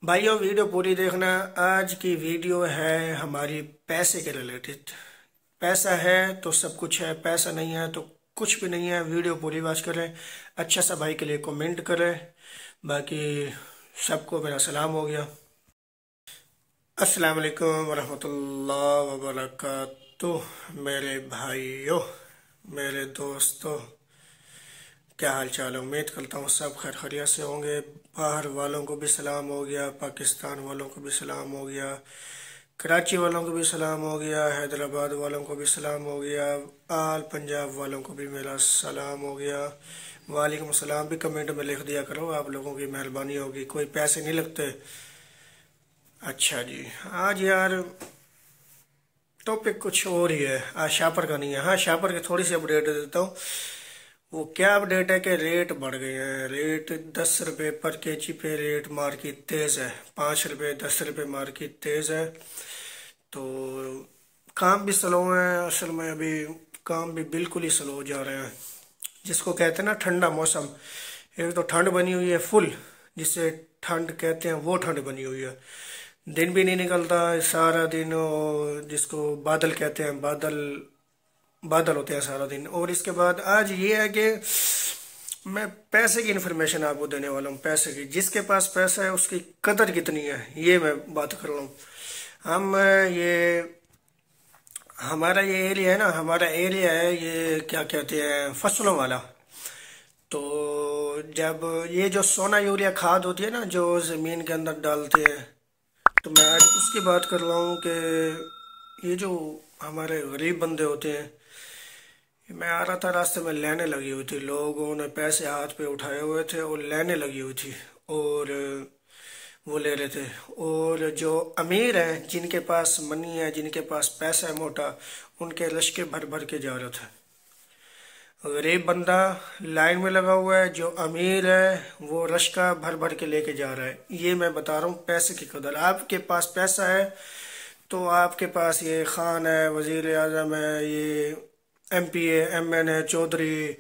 भाइयों वीडियो पूरी देखना। आज की वीडियो है हमारी पैसे के रिलेटेड। पैसा है तो सब कुछ है, पैसा नहीं है तो कुछ भी नहीं है। वीडियो पूरी वॉच करें, अच्छा सा भाई के लिए कमेंट करें। बाकी सबको मेरा सलाम हो गया। अस्सलाम वालेकुम वरहमतुल्लाह वबरकातुह। मेरे भाइयों, मेरे दोस्तों, क्या हाल चाल है? उम्मीद करता हूँ सब खैर खैरियत से होंगे। बाहर वालों को भी सलाम हो गया, पाकिस्तान वालों को भी सलाम हो गया, कराची वालों को भी सलाम हो गया, हैदराबाद वालों को भी सलाम हो गया, आल पंजाब वालों को भी मेरा सलाम हो गया। वालेकुम सलाम भी कमेंट में लिख दिया करो, आप लोगों की मेहरबानी होगी। कोई पैसे नहीं लगते। अच्छा जी, आज यार टॉपिक कुछ और ही है। आज शापर का नहीं है। हाँ, शापर की थोड़ी सी अपडेट देता हूँ। वो क्या अपडेट है कि रेट बढ़ गए हैं। रेट 10 रुपये पर केजी पे रेट मार्केट तेज़ है। 5 रुपये 10 रुपये मार्केट तेज़ है। तो काम भी स्लो है असल में। अभी काम भी बिल्कुल ही स्लो जा रहे हैं। जिसको कहते हैं ना ठंडा मौसम, एक तो ठंड बनी हुई है फुल, जिसे ठंड कहते हैं वो ठंड बनी हुई है। दिन भी नहीं निकलता सारा दिन। जिसको बादल कहते हैं, बादल बादल होते हैं सारा दिन। और इसके बाद आज ये है कि मैं पैसे की इन्फॉर्मेशन आपको देने वाला हूँ। पैसे की, जिसके पास पैसा है उसकी कदर कितनी है ये मैं बात कर रहा हूँ। हम ये हमारा ये एरिया है ना, हमारा एरिया है ये क्या कहते हैं, फसलों वाला। तो जब ये जो सोना यूरिया खाद होती है ना जो ज़मीन के अंदर डालते हैं, तो मैं आज उसकी बात कर रहा हूँ कि ये जो हमारे गरीब बंदे होते हैं, मैं आ रहा था रास्ते में, लाइनें लगी हुई थी, लोगों ने पैसे हाथ पे उठाए हुए थे और लाइनें लगी हुई थी और वो ले रहे थे। और जो अमीर हैं, जिनके पास मनी है, जिनके पास पैसा है मोटा, उनके लश्के भर भर के जा रहे थे। गरीब बंदा लाइन में लगा हुआ है, जो अमीर है वो रश्का भर भर के लेके जा रहा है। ये मैं बता रहा हूँ पैसे की कदर। आपके पास पैसा है तो आपके पास ये खान है, वजीर आजम है, ये MP है, MN है, चौधरी,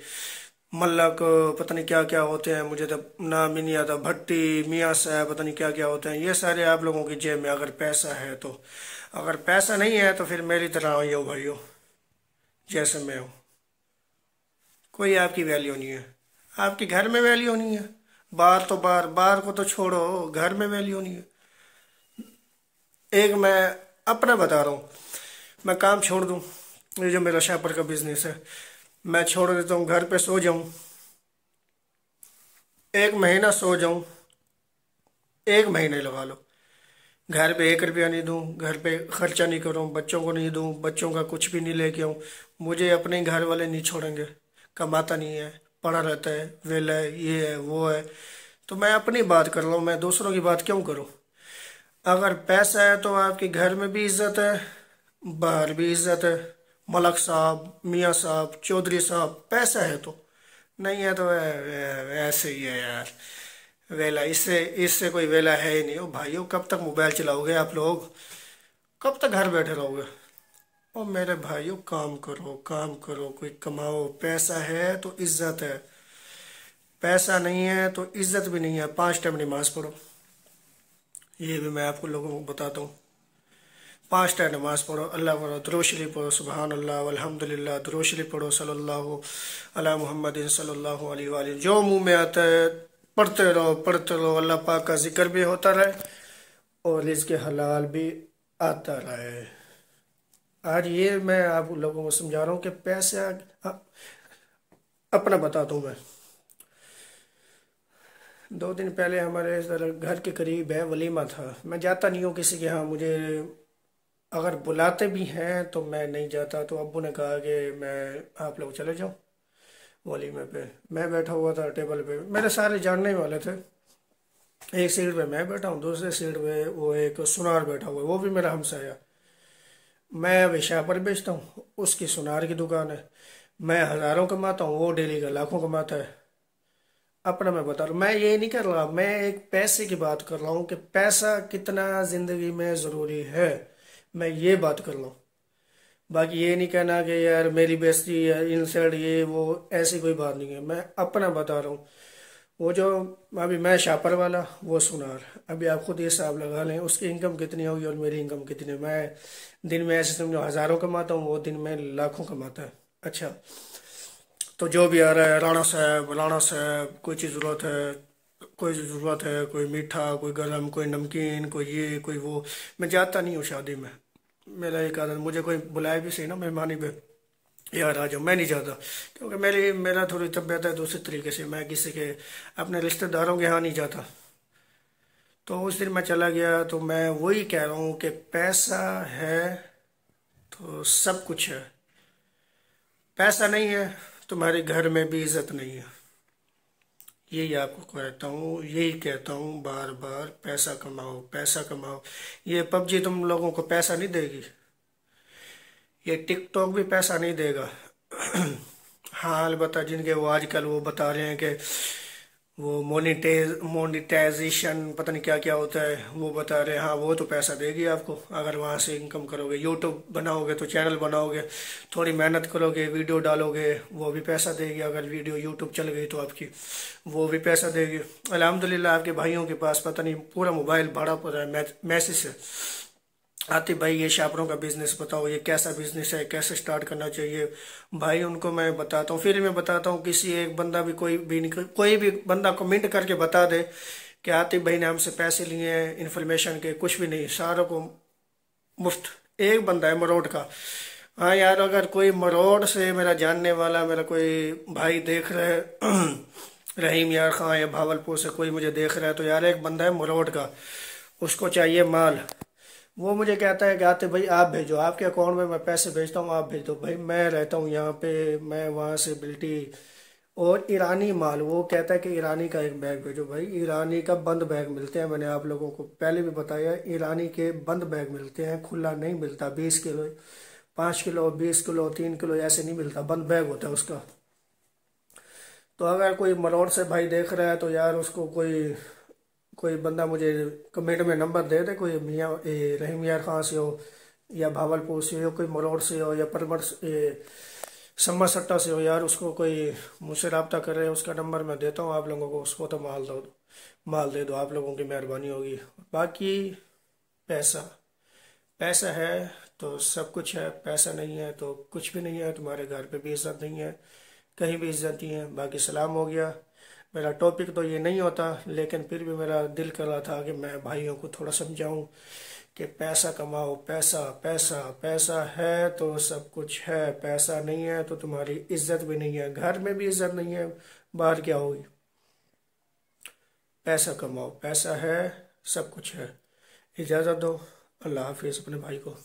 मल्लक, पता नहीं क्या क्या होते हैं, मुझे तो नाम ही नहीं आता, भट्टी, मियाँ साहब, पता नहीं क्या क्या होते हैं। ये सारे आप लोगों की जेब में अगर पैसा है तो। अगर पैसा नहीं है तो फिर मेरी तरह ही हो भाइयों, जैसे मैं हूँ। कोई आपकी वैल्यू नहीं है। आपके घर में वैल्यू नहीं है। बाहर तो बाहर को तो छोड़ो, घर में वैल्यू नहीं है। एक मैं अपना बता रहा हूँ। मैं काम छोड़ दूँ, ये जो मेरा शापर का बिजनेस है, मैं छोड़ देता हूँ, घर पे सो जाऊँ, 1 महीना सो जाऊँ, 1 महीने लगा लो, घर पे 1 रुपया नहीं दूँ, घर पे खर्चा नहीं करूँ, बच्चों को नहीं दूँ, बच्चों का कुछ भी नहीं लेके आऊँ, मुझे अपने घर वाले नहीं छोड़ेंगे। कमाता नहीं है, पड़ा रहता है, वेला है, ये है वो है। तो मैं अपनी बात कर रहा हूँ, मैं दूसरों की बात क्यों करूँ? अगर पैसा है तो आपके घर में भी इज्जत है, बाहर भी इज्जत है। मलक साहब, मियाँ साहब, चौधरी साहब, पैसा है तो। नहीं है तो ऐसे ही है यार। वेला, इससे इससे कोई वेला है ही नहीं। ओ भाइयों, कब तक मोबाइल चलाओगे आप लोग? कब तक घर बैठे रहोगे? ओ मेरे भाइयों, काम करो, काम करो, कोई कमाओ। पैसा है तो इज्जत है, पैसा नहीं है तो इज्जत भी नहीं है। 5 टाइम नमाज पढ़ो, ये भी मैं आपको लोगों को बताता हूँ। 5 टाइम नमाज पढ़ो, अल्लाह पढ़ो, दुरूद शरीफ पढ़ो, सुबहान अल्लाह वल्हम्दुलिल्लाह, दुरूद शरीफ पढ़ो, सल्लल्लाहु अला मुहम्मदिन सल्लल्लाहु अलैहि वसल्लम। जो मुंह में आता है पढ़ते रहो, पढ़ते रहो। अल्लाह पाक का जिक्र भी होता रहे और रिज़्क़ हलाल भी आता रहे। आज ये मैं आप लोगों को समझा रहा हूँ कि पैसे अपना बताता हूँ मैं। 2 दिन पहले हमारे घर के करीब है, वलीमा था। मैं जाता नहीं हूँ किसी के यहाँ, मुझे अगर बुलाते भी हैं तो मैं नहीं जाता। तो अब्बू ने कहा कि मैं आप लोग चले जाओ वलीमे पे। मैं बैठा हुआ था टेबल पे, मेरे सारे जानने वाले थे। एक सीट पे मैं बैठा हूँ, दूसरे सीट पे वो एक सुनार बैठा हुआ है, वो भी मेरा हमसाया। मैं अभी पर बेचता हूँ, उसकी सुनार की दुकान है। मैं हज़ारों कमाता हूँ, वो डेली का लाखों कमाता है। अपना मैं बता रहा हूँ, मैं ये नहीं कर रहा, मैं एक पैसे की बात कर रहा हूँ कि पैसा कितना ज़िंदगी में ज़रूरी है। मैं ये बात कर रहा हूँ। बाकी ये नहीं कहना कि यार मेरी बेइज्जती है, इंसल्ट, ये वो, ऐसी कोई बात नहीं है। मैं अपना बता रहा हूँ। वो जो अभी मैं शापर वाला, वो सुनार, अभी आप खुद ये हिसाब लगा लें उसकी इनकम कितनी होगी और मेरी इनकम कितनी है। मैं दिन में ऐसे समझो हज़ारों कमाता हूँ, वो दिन में लाखों कमाता है। अच्छा, तो जो भी आ रहा है, राणा साहब, कोई ज़रूरत है, कोई मीठा, कोई गरम, कोई नमकीन, कोई ये कोई वो, मैं जाता नहीं हूँ शादी में। मेरा एक आदत, मुझे कोई बुलाए भी सही ना मेहमानी पे, यार आ जाओ, मैं नहीं जाता। क्योंकि मेरा थोड़ी तबीयत है दूसरे तरीके से, मैं किसी के अपने रिश्तेदारों के यहाँ नहीं जाता। तो उस दिन मैं चला गया, तो मैं वही कह रहा हूँ कि पैसा है तो सब कुछ है, पैसा नहीं है तुम्हारे घर में भी इज्जत नहीं है। यही आपको कहता हूँ, यही कहता हूँ बार बार, पैसा कमाओ, पैसा कमाओ। ये पबजी तुम लोगों को पैसा नहीं देगी, ये टिकटॉक भी पैसा नहीं देगा। हाँ अलबत्ता जिनके वो आजकल वो बता रहे हैं कि वो मोनिटाइजेशन पता नहीं क्या क्या होता है, वो बता रहे हैं, हाँ वो तो पैसा देगी आपको। अगर वहाँ से इनकम करोगे, यूट्यूब बनाओगे तो चैनल बनाओगे, थोड़ी मेहनत करोगे, वीडियो डालोगे, वो भी पैसा देगी। अगर वीडियो यूट्यूब चल गई तो आपकी वो भी पैसा देगी। अल्हम्दुलिल्लाह आपके भाइयों के पास पता नहीं पूरा मोबाइल भरा पड़ा है मैसेज से, आतिफ भाई ये शापरों का बिजनेस बताओ, ये कैसा बिजनेस है, कैसे स्टार्ट करना चाहिए। भाई उनको मैं बताता हूँ, फिर मैं बताता हूँ, किसी एक बंदा भी कोई भी बंदा कमेंट करके बता दे कि आतिफ भाई ने हमसे पैसे लिए हैं इन्फॉर्मेशन के, कुछ भी नहीं, सारों को मुफ्त। एक बंदा है मरोड़ का। हाँ यार, अगर कोई मरोड़ से मेरा जानने वाला मेरा कोई भाई देख रहा है रहीम यार खां या भावलपुर से कोई मुझे देख रहा है, तो यार एक बंदा है मरोड़ का, उसको चाहिए माल। वो मुझे कहता है कि आते भाई आप भेजो, आपके अकाउंट में मैं पैसे भेजता हूँ, आप भेज दो। भाई मैं रहता हूँ यहाँ पे, मैं वहाँ से बिल्टी, और ईरानी माल, वो कहता है कि ईरानी का एक बैग भेजो। भाई ईरानी का बंद बैग मिलते हैं, मैंने आप लोगों को पहले भी बताया, ईरानी के बंद बैग मिलते हैं, खुला नहीं मिलता। 20 किलो, 5 किलो, 20 किलो, 3 किलो ऐसे नहीं मिलता, बंद बैग होता है उसका। तो अगर कोई मरोड़ से भाई देख रहा है तो यार उसको कोई कोई बंदा मुझे कमेंट में नंबर दे दे, कोई मियाँ रहीम यार खां से हो, या भावलपुर से हो, कोई मरोड़ से हो, या सम्मा सट्टा से हो, यार उसको कोई मुझसे रब्ता करे, उसका नंबर मैं देता हूँ आप लोगों को, उसको तो माल दे दो, आप लोगों की मेहरबानी होगी। बाकी पैसा, पैसा है तो सब कुछ है, पैसा नहीं है तो कुछ भी नहीं है। तुम्हारे घर पे भी इज्जत नहीं है, कहीं भी इज्जत नहीं है। बाकी सलाम हो गया। मेरा टॉपिक तो ये नहीं होता, लेकिन फिर भी मेरा दिल कर रहा था कि मैं भाइयों को थोड़ा समझाऊं कि पैसा कमाओ, पैसा पैसा पैसा है तो सब कुछ है, पैसा नहीं है तो तुम्हारी इज्जत भी नहीं है, घर में भी इज्जत नहीं है, बाहर क्या होगी। पैसा कमाओ, पैसा है, सब कुछ है। इजाज़त दो, अल्लाह हाफिज़ अपने भाई को।